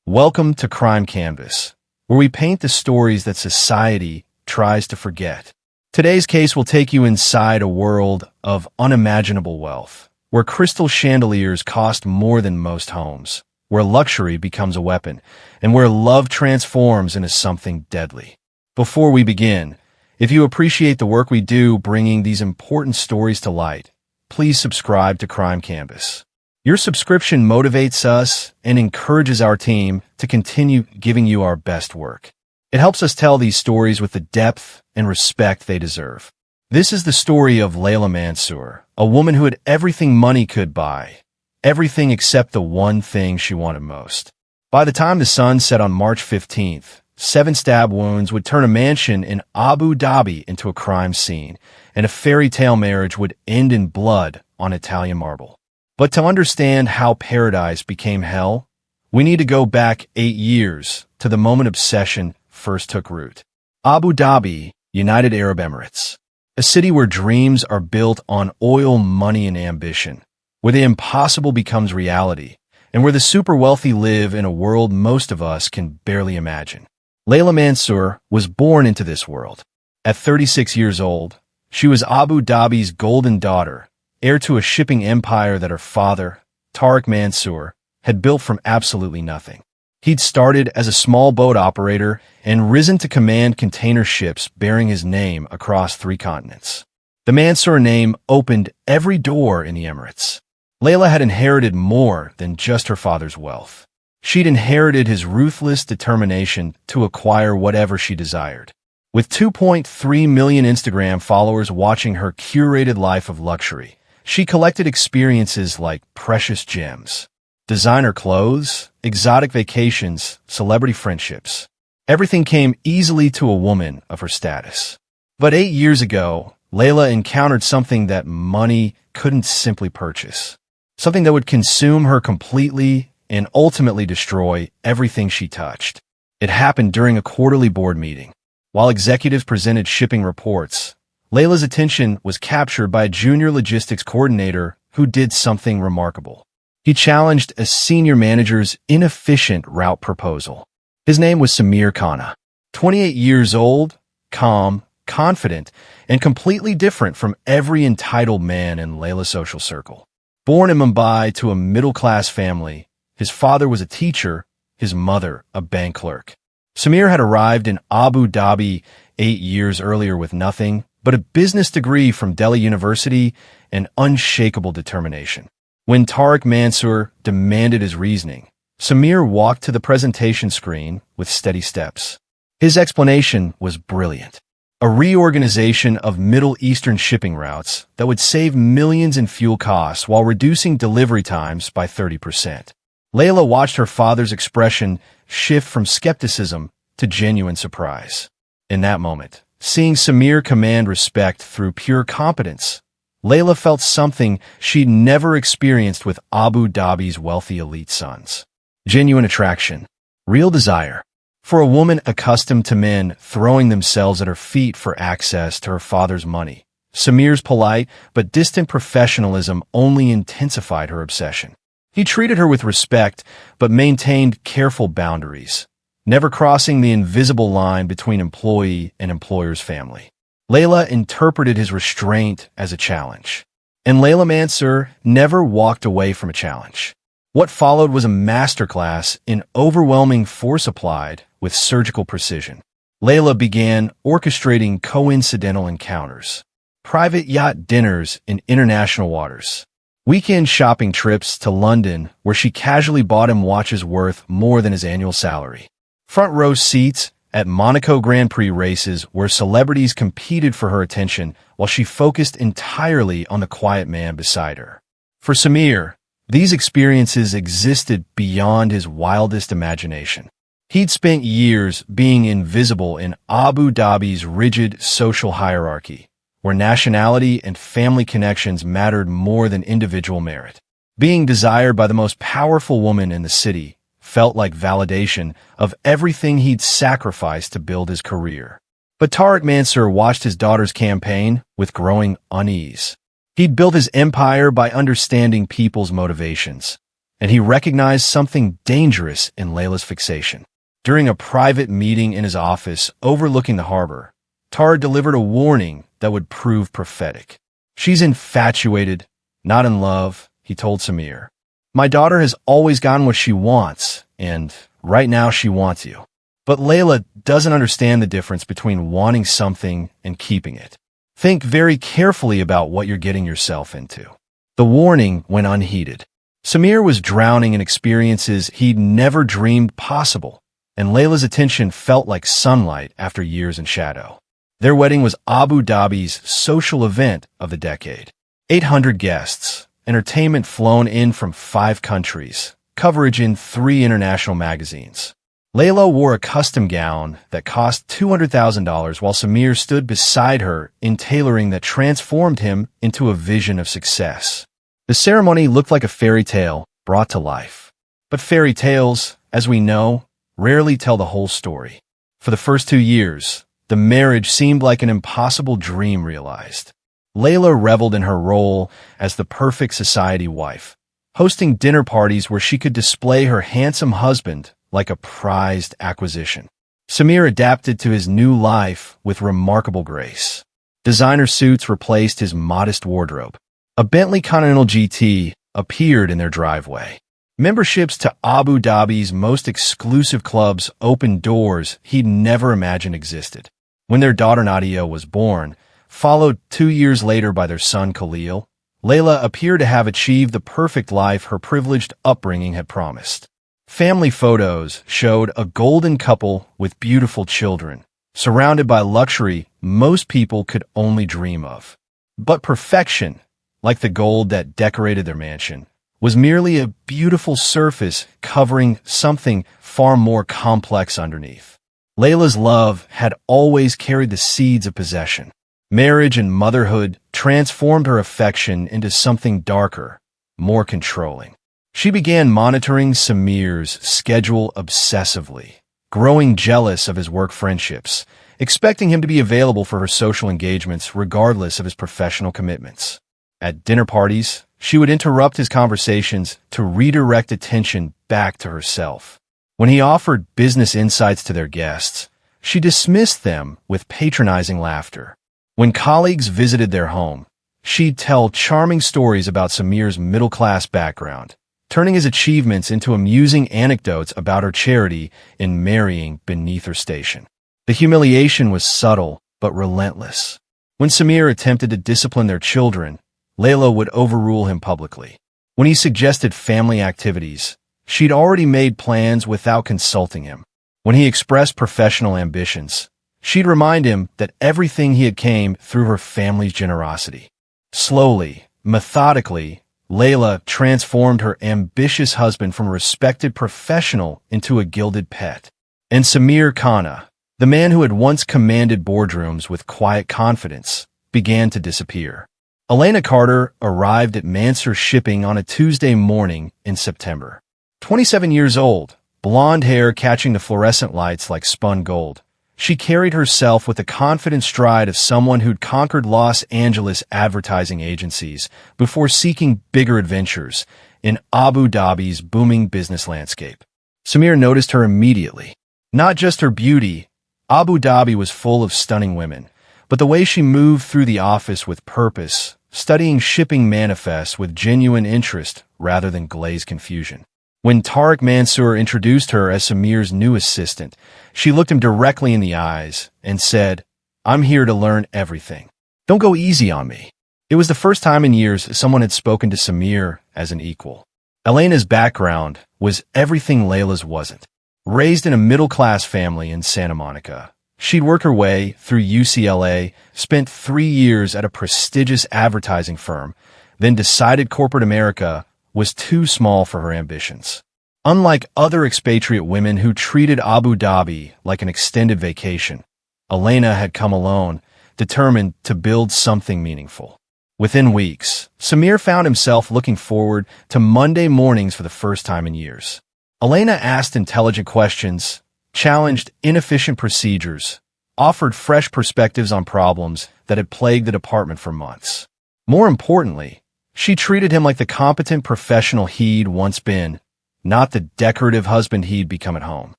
Welcome to Crime Canvas, where we paint the stories that society tries to forget. Today's case will take you inside a world of unimaginable wealth, where crystal chandeliers cost more than most homes, where luxury becomes a weapon, and where love transforms into something deadly. Before we begin, if you appreciate the work we do bringing these important stories to light, please subscribe to Crime Canvas. Your subscription motivates us and encourages our team to continue giving you our best work. It helps us tell these stories with the depth and respect they deserve. This is the story of Layla Mansoor, a woman who had everything money could buy, everything except the one thing she wanted most. By the time the sun set on March 15th, 7 stab wounds would turn a mansion in Abu Dhabi into a crime scene, and a fairy tale marriage would end in blood on Italian marble. But to understand how paradise became hell, we need to go back 8 years to the moment obsession first took root. Abu Dhabi, United Arab Emirates, a city where dreams are built on oil, money, and ambition, where the impossible becomes reality, and where the super wealthy live in a world most of us can barely imagine. Layla Mansoor was born into this world. At 36 years old, she was Abu Dhabi's golden daughter, heir to a shipping empire that her father, Tariq Mansoor, had built from absolutely nothing. He'd started as a small boat operator and risen to command container ships bearing his name across 3 continents. The Mansoor name opened every door in the Emirates. Layla had inherited more than just her father's wealth. She'd inherited his ruthless determination to acquire whatever she desired. With 2.3 million Instagram followers watching her curated life of luxury, she collected experiences like precious gems, designer clothes, exotic vacations, celebrity friendships. Everything came easily to a woman of her status. But 8 years ago, Layla encountered something that money couldn't simply purchase. Something that would consume her completely and ultimately destroy everything she touched. It happened during a quarterly board meeting. While executives presented shipping reports, Layla's attention was captured by a junior logistics coordinator who did something remarkable. He challenged a senior manager's inefficient route proposal. His name was Samir Khanna, 28 years old, calm, confident, and completely different from every entitled man in Layla's social circle. Born in Mumbai to a middle-class family, his father was a teacher, his mother a bank clerk. Samir had arrived in Abu Dhabi 8 years earlier with nothing but a business degree from Delhi University and unshakable determination. When Tariq Mansoor demanded his reasoning, Samir walked to the presentation screen with steady steps. His explanation was brilliant. A reorganization of Middle Eastern shipping routes that would save millions in fuel costs while reducing delivery times by 30%. Layla watched her father's expression shift from skepticism to genuine surprise. In that moment, seeing Samir command respect through pure competence, Layla felt something she'd never experienced with Abu Dhabi's wealthy elite sons. Genuine attraction, real desire. For a woman accustomed to men throwing themselves at her feet for access to her father's money, Samir's polite but distant professionalism only intensified her obsession. He treated her with respect but maintained careful boundaries, never crossing the invisible line between employee and employer's family. Layla interpreted his restraint as a challenge, and Layla Mansoor never walked away from a challenge. What followed was a masterclass in overwhelming force applied with surgical precision. Layla began orchestrating coincidental encounters, private yacht dinners in international waters, weekend shopping trips to London where she casually bought him watches worth more than his annual salary, front row seats at Monaco Grand Prix races where celebrities competed for her attention while she focused entirely on the quiet man beside her. For Samir, these experiences existed beyond his wildest imagination. He'd spent years being invisible in Abu Dhabi's rigid social hierarchy, where nationality and family connections mattered more than individual merit. Being desired by the most powerful woman in the city felt like validation of everything he'd sacrificed to build his career. But Tariq Mansoor watched his daughter's campaign with growing unease. He'd built his empire by understanding people's motivations, and he recognized something dangerous in Layla's fixation. During a private meeting in his office overlooking the harbor, Tara delivered a warning that would prove prophetic. "She's infatuated, not in love," he told Samir. "My daughter has always gotten what she wants, and right now she wants you." But Layla doesn't understand the difference between wanting something and keeping it. Think very carefully about what you're getting yourself into. The warning went unheeded. Samir was drowning in experiences he'd never dreamed possible, and Layla's attention felt like sunlight after years in shadow. Their wedding was Abu Dhabi's social event of the decade. 800 guests, entertainment flown in from 5 countries, coverage in 3 international magazines. Layla wore a custom gown that cost $200,000 while Samir stood beside her in tailoring that transformed him into a vision of success. The ceremony looked like a fairy tale brought to life. But fairy tales, as we know, rarely tell the whole story. For the first 2 years, the marriage seemed like an impossible dream realized. Layla reveled in her role as the perfect society wife, hosting dinner parties where she could display her handsome husband like a prized acquisition. Samir adapted to his new life with remarkable grace. Designer suits replaced his modest wardrobe. A Bentley Continental GT appeared in their driveway. Memberships to Abu Dhabi's most exclusive clubs opened doors he'd never imagined existed. When their daughter Nadia was born, followed 2 years later by their son Khalil, Layla appeared to have achieved the perfect life her privileged upbringing had promised. Family photos showed a golden couple with beautiful children, surrounded by luxury most people could only dream of. But perfection, like the gold that decorated their mansion, was merely a beautiful surface covering something far more complex underneath. Layla's love had always carried the seeds of possession. Marriage and motherhood transformed her affection into something darker, more controlling. She began monitoring Samir's schedule obsessively, growing jealous of his work friendships, expecting him to be available for her social engagements regardless of his professional commitments. At dinner parties, she would interrupt his conversations to redirect attention back to herself. When he offered business insights to their guests, she dismissed them with patronizing laughter. When colleagues visited their home, she'd tell charming stories about Samir's middle-class background, turning his achievements into amusing anecdotes about her charity in marrying beneath her station. The humiliation was subtle but relentless. When Samir attempted to discipline their children, Layla would overrule him publicly. When he suggested family activities, she'd already made plans without consulting him. When he expressed professional ambitions, she'd remind him that everything he had came through her family's generosity. Slowly, methodically, Layla transformed her ambitious husband from a respected professional into a gilded pet. And Samir Khanna, the man who had once commanded boardrooms with quiet confidence, began to disappear. Elena Carter arrived at Mansour Shipping on a Tuesday morning in September. 27 years old, blonde hair catching the fluorescent lights like spun gold, she carried herself with the confident stride of someone who'd conquered Los Angeles advertising agencies before seeking bigger adventures in Abu Dhabi's booming business landscape. Samir noticed her immediately. Not just her beauty, Abu Dhabi was full of stunning women, but the way she moved through the office with purpose, studying shipping manifests with genuine interest rather than glazed confusion. When Tariq Mansour introduced her as Samir's new assistant, she looked him directly in the eyes and said, "I'm here to learn everything. Don't go easy on me." It was the first time in years someone had spoken to Samir as an equal. Elena's background was everything Layla's wasn't. Raised in a middle-class family in Santa Monica, she'd worked her way through UCLA, spent 3 years at a prestigious advertising firm, then decided corporate America was too small for her ambitions. Unlike other expatriate women who treated Abu Dhabi like an extended vacation, Elena had come alone, determined to build something meaningful. Within weeks, Samir found himself looking forward to Monday mornings for the first time in years. Elena asked intelligent questions, challenged inefficient procedures, offered fresh perspectives on problems that had plagued the department for months. More importantly, She treated him like the competent professional he'd once been, not the decorative husband he'd become at home.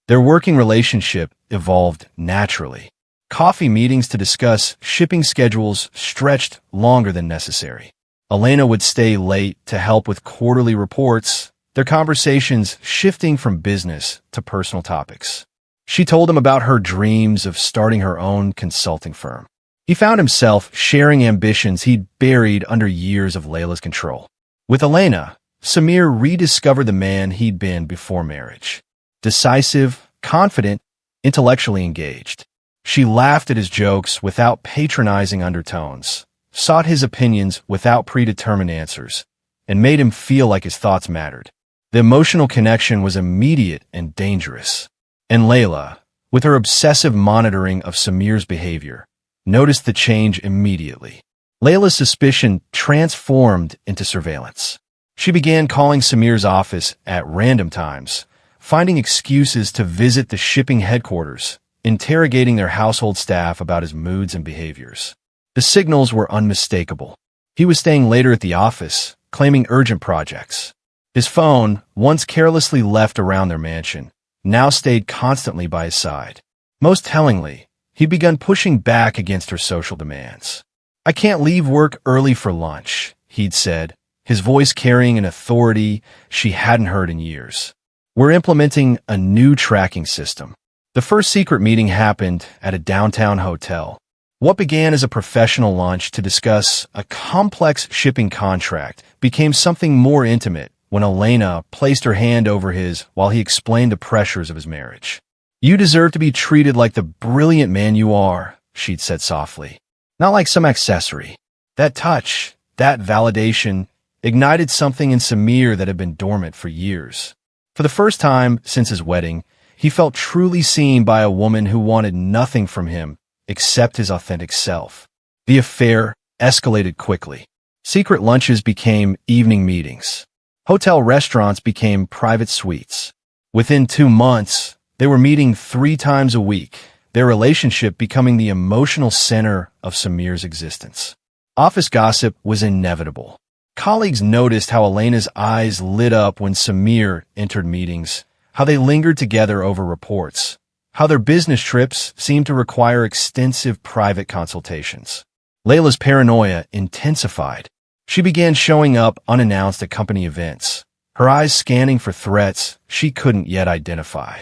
Their working relationship evolved naturally. Coffee meetings to discuss shipping schedules stretched longer than necessary. Layla would stay late to help with quarterly reports, their conversations shifting from business to personal topics. She told him about her dreams of starting her own consulting firm. He found himself sharing ambitions he'd buried under years of Layla's control. With Layla, Samir rediscovered the man he'd been before marriage. Decisive, confident, intellectually engaged. She laughed at his jokes without patronizing undertones, sought his opinions without predetermined answers, and made him feel like his thoughts mattered. The emotional connection was immediate and dangerous. And Layla, with her obsessive monitoring of Samir's behavior, noticed the change immediately. Layla's suspicion transformed into surveillance. She began calling Samir's office at random times, finding excuses to visit the shipping headquarters, interrogating their household staff about his moods and behaviors. The signals were unmistakable. He was staying later at the office, claiming urgent projects. His phone, once carelessly left around their mansion, now stayed constantly by his side. Most tellingly, he'd begun pushing back against her social demands. "I can't leave work early for lunch," he'd said, his voice carrying an authority she hadn't heard in years. "We're implementing a new tracking system." The first secret meeting happened at a downtown hotel. What began as a professional lunch to discuss a complex shipping contract became something more intimate when Layla placed her hand over his while he explained the pressures of his marriage. "You deserve to be treated like the brilliant man you are," she'd said softly, "not like some accessory." That touch, that validation, ignited something in Samir that had been dormant for years. For the first time since his wedding, he felt truly seen by a woman who wanted nothing from him except his authentic self. The affair escalated quickly. Secret lunches became evening meetings. Hotel restaurants became private suites. Within 2 months, they were meeting 3 times a week, their relationship becoming the emotional center of Samir's existence. Office gossip was inevitable. Colleagues noticed how Layla's eyes lit up when Samir entered meetings, how they lingered together over reports, how their business trips seemed to require extensive private consultations. Layla's paranoia intensified. She began showing up unannounced at company events, her eyes scanning for threats she couldn't yet identify.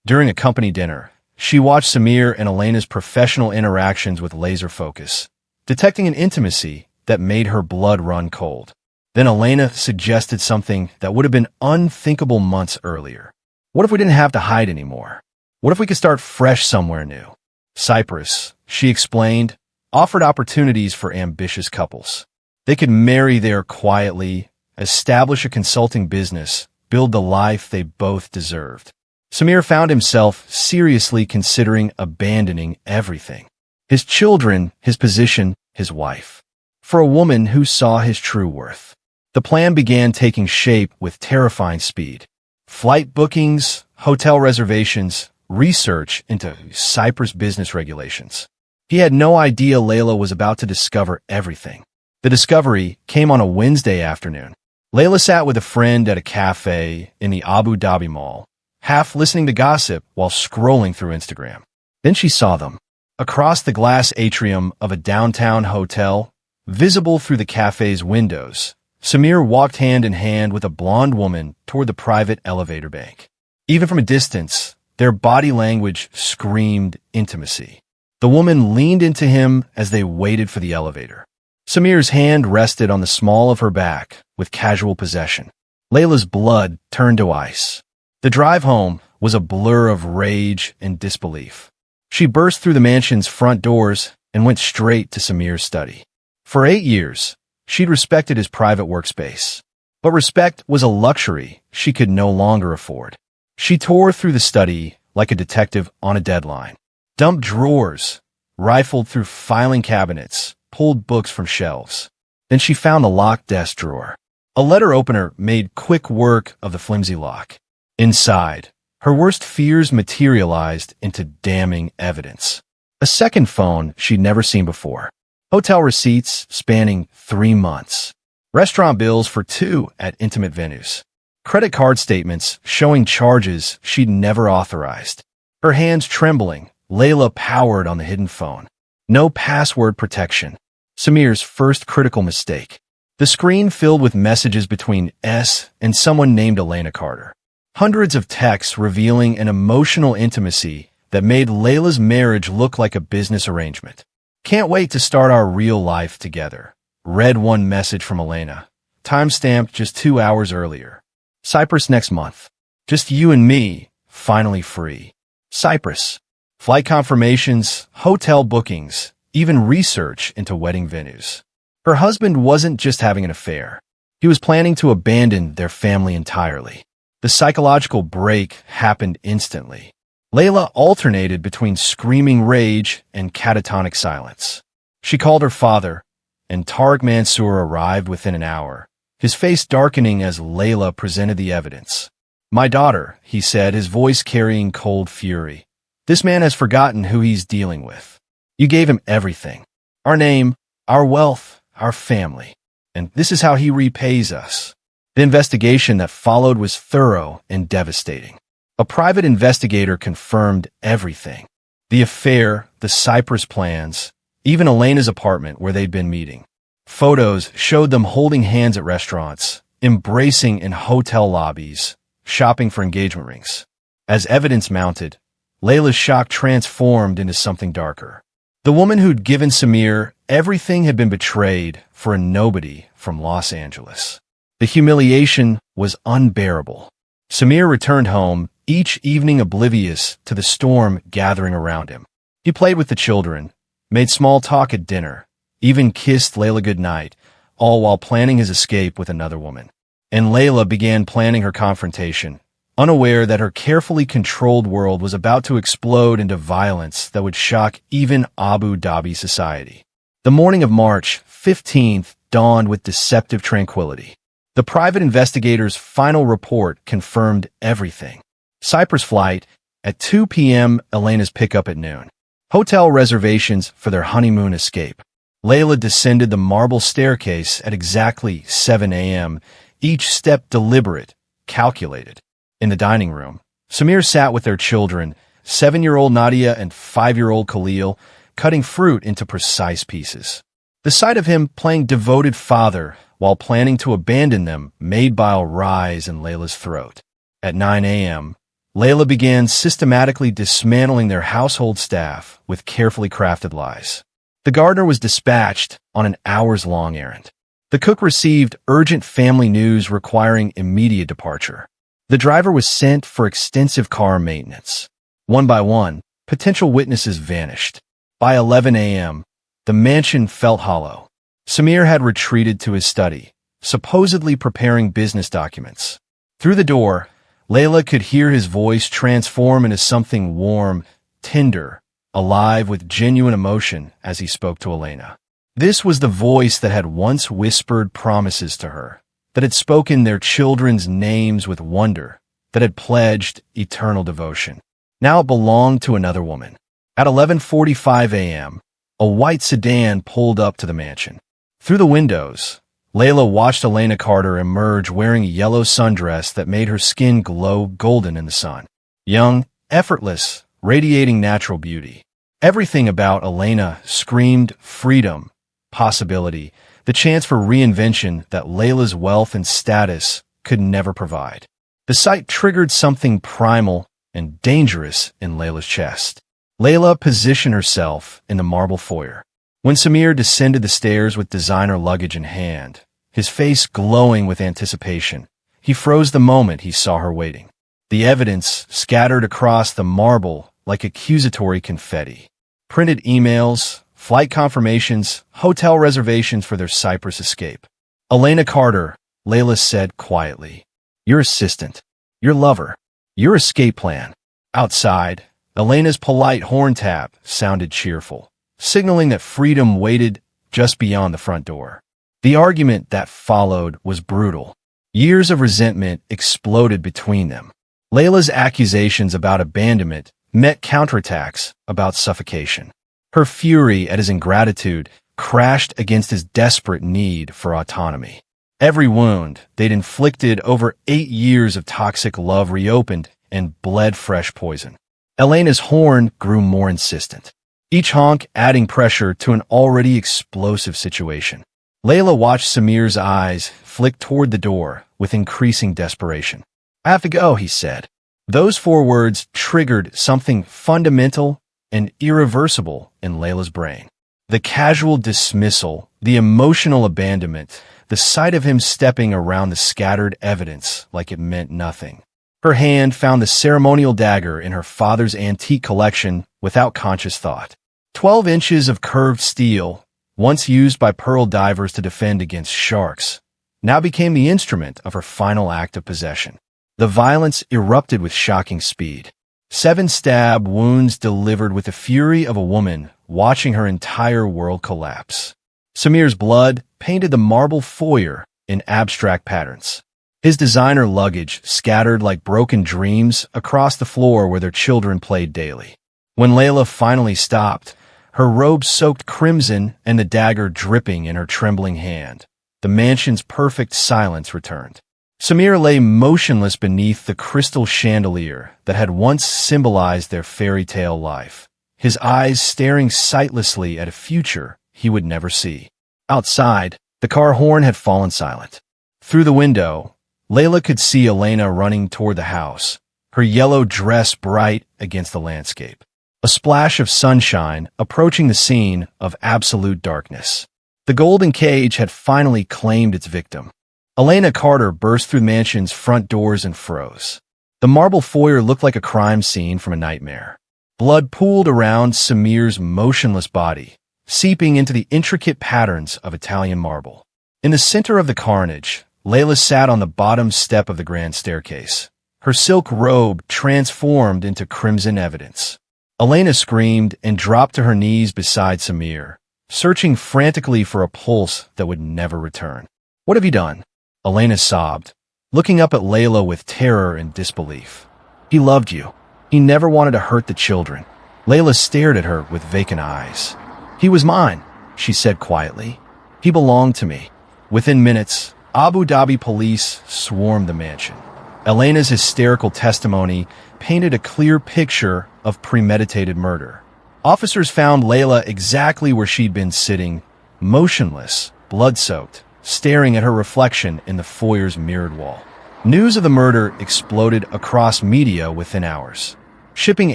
During a company dinner, she watched Samir and Layla's professional interactions with laser focus, detecting an intimacy that made her blood run cold. Then Layla suggested something that would have been unthinkable months earlier. What if we didn't have to hide anymore? What if we could start fresh somewhere new? Cyprus, she explained, offered opportunities for ambitious couples. They could marry there quietly, establish a consulting business, build the life they both deserved. Samir found himself seriously considering abandoning everything. His children, his position, his wife. For a woman who saw his true worth. The plan began taking shape with terrifying speed. Flight bookings, hotel reservations, research into Cyprus business regulations. He had no idea Layla was about to discover everything. The discovery came on a Wednesday afternoon. Layla sat with a friend at a cafe in the Abu Dhabi mall, half listening to gossip while scrolling through Instagram. Then she saw them. Across the glass atrium of a downtown hotel, visible through the cafe's windows, Samir walked hand in hand with a blonde woman toward the private elevator bank. Even from a distance, their body language screamed intimacy. The woman leaned into him as they waited for the elevator. Samir's hand rested on the small of her back with casual possession. Layla's blood turned to ice. The drive home was a blur of rage and disbelief. She burst through the mansion's front doors and went straight to Samir's study. For 8 years, she'd respected his private workspace. But respect was a luxury she could no longer afford. She tore through the study like a detective on a deadline, dumped drawers, rifled through filing cabinets, pulled books from shelves. Then she found the locked desk drawer. A letter opener made quick work of the flimsy lock. Inside, her worst fears materialized into damning evidence. A second phone she'd never seen before. Hotel receipts spanning 3 months. restaurant bills for two at intimate venues, credit card statements showing charges she'd never authorized. Her hands trembling, Layla powered on the hidden phone. No password protection. Samir's first critical mistake. The screen filled with messages between S and someone named Elena Carter. Hundreds of texts revealing an emotional intimacy that made Layla's marriage look like a business arrangement. Can't wait to start our real life together. Read one message from Elena. Timestamped just 2 hours earlier. Cyprus next month. Just you and me, finally free. Cyprus. Flight confirmations, hotel bookings, even research into wedding venues. Her husband wasn't just having an affair. He was planning to abandon their family entirely. The psychological break happened instantly. Layla alternated between screaming rage and catatonic silence. She called her father, and Tariq Mansoor arrived within an hour, his face darkening as Layla presented the evidence. "My daughter," he said, his voice carrying cold fury. "This man has forgotten who he's dealing with. You gave him everything. Our name, our wealth, our family. And this is how he repays us." The investigation that followed was thorough and devastating. A private investigator confirmed everything. The affair, the Cyprus plans, even Elena's apartment where they'd been meeting. Photos showed them holding hands at restaurants, embracing in hotel lobbies, shopping for engagement rings. As evidence mounted, Layla's shock transformed into something darker. The woman who'd given Samir everything had been betrayed for a nobody from Los Angeles. The humiliation was unbearable. Samir returned home, each evening oblivious to the storm gathering around him. He played with the children, made small talk at dinner, even kissed Layla goodnight, all while planning his escape with another woman. And Layla began planning her confrontation, unaware that her carefully controlled world was about to explode into violence that would shock even Abu Dhabi society. The morning of March 15th dawned with deceptive tranquility. The private investigator's final report confirmed everything. Cyprus flight at 2 p.m., Elena's pickup at noon. Hotel reservations for their honeymoon escape. Layla descended the marble staircase at exactly 7 a.m., each step deliberate, calculated. In the dining room, Samir sat with their children, 7-year-old Nadia and 5-year-old Khalil, cutting fruit into precise pieces. The sight of him playing devoted father while planning to abandon them made bile rise in Layla's throat. At 9 a.m., Layla began systematically dismantling their household staff with carefully crafted lies. The gardener was dispatched on an hours-long errand. The cook received urgent family news requiring immediate departure. The driver was sent for extensive car maintenance. One by one, potential witnesses vanished. By 11 a.m., the mansion felt hollow. Samir had retreated to his study, supposedly preparing business documents. Through the door, Layla could hear his voice transform into something warm, tender, alive with genuine emotion as he spoke to Elena. This was the voice that had once whispered promises to her, that had spoken their children's names with wonder, that had pledged eternal devotion. Now it belonged to another woman. At 11:45 a.m., a white sedan pulled up to the mansion. Through the windows, Layla watched Elena Carter emerge wearing a yellow sundress that made her skin glow golden in the sun. Young, effortless, radiating natural beauty. Everything about Elena screamed freedom, possibility, the chance for reinvention that Layla's wealth and status could never provide. The sight triggered something primal and dangerous in Layla's chest. Layla positioned herself in the marble foyer. When Samir descended the stairs with designer luggage in hand, his face glowing with anticipation, he froze the moment he saw her waiting. The evidence scattered across the marble like accusatory confetti. Printed emails, flight confirmations, hotel reservations for their Cyprus escape. Elena Carter, Layla said quietly. Your assistant, your lover, your escape plan. Outside, Elena's polite horn tap sounded cheerful, signaling that freedom waited just beyond the front door. The argument that followed was brutal. Years of resentment exploded between them. Layla's accusations about abandonment met counterattacks about suffocation. Her fury at his ingratitude crashed against his desperate need for autonomy. Every wound they'd inflicted over 8 years of toxic love reopened and bled fresh poison. Elena's horn grew more insistent, each honk adding pressure to an already explosive situation. Layla watched Samir's eyes flick toward the door with increasing desperation. "I have to go," he said. Those 4 words triggered something fundamental and irreversible in Layla's brain. The casual dismissal, the emotional abandonment, the sight of him stepping around the scattered evidence like it meant nothing. Her hand found the ceremonial dagger in her father's antique collection without conscious thought. 12 inches of curved steel, once used by pearl divers to defend against sharks, now became the instrument of her final act of possession. The violence erupted with shocking speed. 7 stab wounds delivered with the fury of a woman watching her entire world collapse. Samir's blood painted the marble foyer in abstract patterns. His designer luggage scattered like broken dreams across the floor where their children played daily. When Layla finally stopped, her robe soaked crimson and the dagger dripping in her trembling hand, the mansion's perfect silence returned. Samir lay motionless beneath the crystal chandelier that had once symbolized their fairy tale life, his eyes staring sightlessly at a future he would never see. Outside, the car horn had fallen silent. Through the window, Layla could see Elena running toward the house, her yellow dress bright against the landscape. A splash of sunshine approaching the scene of absolute darkness. The golden cage had finally claimed its victim. Elena Carter burst through the mansion's front doors and froze. The marble foyer looked like a crime scene from a nightmare. Blood pooled around Samir's motionless body, seeping into the intricate patterns of Italian marble. In the center of the carnage, Layla sat on the bottom step of the grand staircase, her silk robe transformed into crimson evidence. Elena screamed and dropped to her knees beside Samir, searching frantically for a pulse that would never return. "What have you done?" Elena sobbed, looking up at Layla with terror and disbelief. "He loved you. He never wanted to hurt the children." Layla stared at her with vacant eyes. "He was mine," she said quietly. "He belonged to me." Within minutes, Abu Dhabi police swarmed the mansion. Elena's hysterical testimony painted a clear picture of premeditated murder. Officers found Layla exactly where she'd been sitting, motionless, blood-soaked, staring at her reflection in the foyer's mirrored wall. News of the murder exploded across media within hours. "Shipping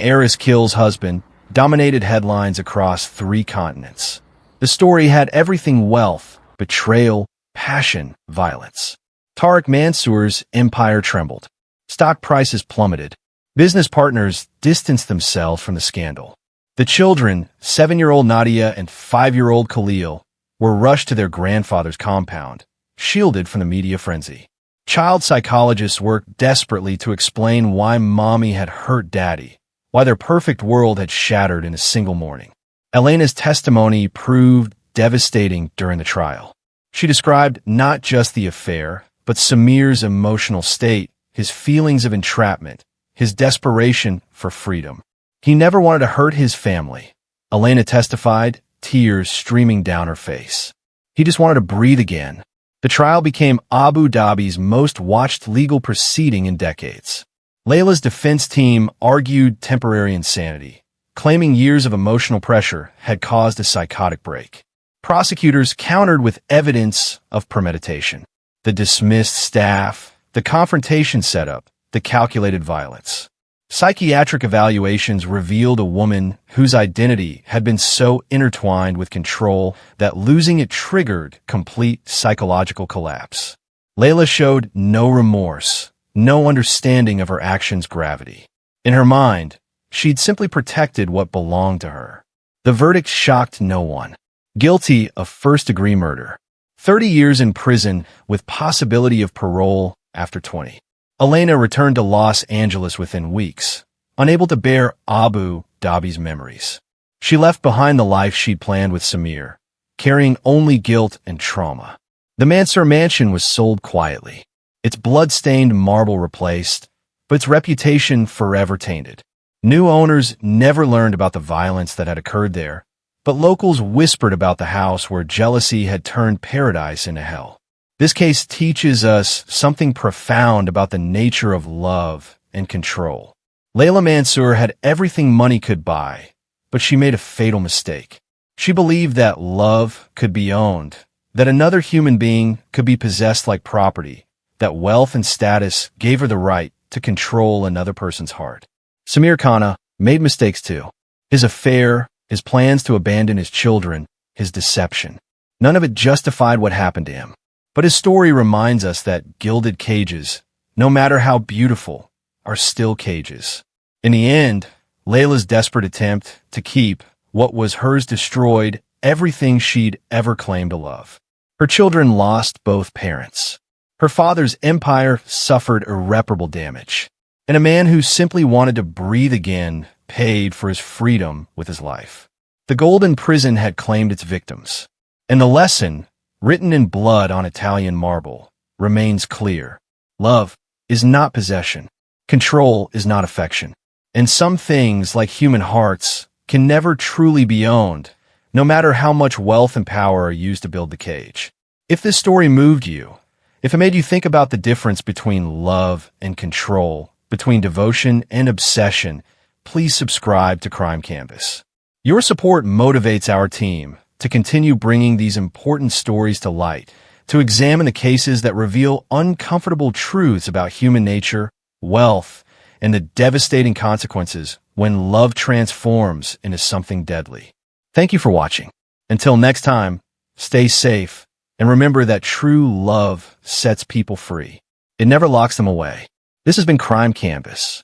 Heiress kills husband" dominated headlines across 3 continents. The story had everything: wealth, betrayal, passion, violence. Tariq Mansour's empire trembled. Stock prices plummeted. Business partners distanced themselves from the scandal. The children, 7-year-old Nadia and 5-year-old Khalil, were rushed to their grandfather's compound, shielded from the media frenzy. Child psychologists worked desperately to explain why mommy had hurt daddy, why their perfect world had shattered in a single morning. Elena's testimony proved devastating during the trial. She described not just the affair, but Samir's emotional state, his feelings of entrapment, his desperation for freedom. He never wanted to hurt his family. Elena testified, tears streaming down her face. He just wanted to breathe again. The trial became Abu Dhabi's most watched legal proceeding in decades. Layla's defense team argued temporary insanity, claiming years of emotional pressure had caused a psychotic break. Prosecutors countered with evidence of premeditation. The dismissed staff, the confrontation setup, the calculated violence. Psychiatric evaluations revealed a woman whose identity had been so intertwined with control that losing it triggered complete psychological collapse. Layla showed no remorse, no understanding of her actions' gravity. In her mind, she'd simply protected what belonged to her. The verdict shocked no one. Guilty of first-degree murder. 30 years in prison with possibility of parole after 20. Elena returned to Los Angeles within weeks, unable to bear Abu Dhabi's memories. She left behind the life she'd planned with Samir, carrying only guilt and trauma. The Mansour mansion was sold quietly, its blood-stained marble replaced, but its reputation forever tainted. New owners never learned about the violence that had occurred there, but locals whispered about the house where jealousy had turned paradise into hell. This case teaches us something profound about the nature of love and control. Layla Mansoor had everything money could buy, but she made a fatal mistake. She believed that love could be owned, that another human being could be possessed like property, that wealth and status gave her the right to control another person's heart. Samir Khanna made mistakes too. His affair, his plans to abandon his children, his deception. None of it justified what happened to him. But his story reminds us that gilded cages, no matter how beautiful, are still cages. In the end, Layla's desperate attempt to keep what was hers destroyed everything she'd ever claimed to love. Her children lost both parents. Her father's empire suffered irreparable damage. And a man who simply wanted to breathe again paid for his freedom with his life. The golden prison had claimed its victims. And the lesson, written in blood on Italian marble, remains clear. Love is not possession. Control is not affection. And some things, like human hearts, can never truly be owned, no matter how much wealth and power are used to build the cage. If this story moved you, if it made you think about the difference between love and control, between devotion and obsession, please subscribe to Crime Canvas. Your support motivates our team to continue bringing these important stories to light, to examine the cases that reveal uncomfortable truths about human nature, wealth, and the devastating consequences when love transforms into something deadly. Thank you for watching. Until next time, stay safe, and remember that true love sets people free. It never locks them away. This has been Crime Canvas.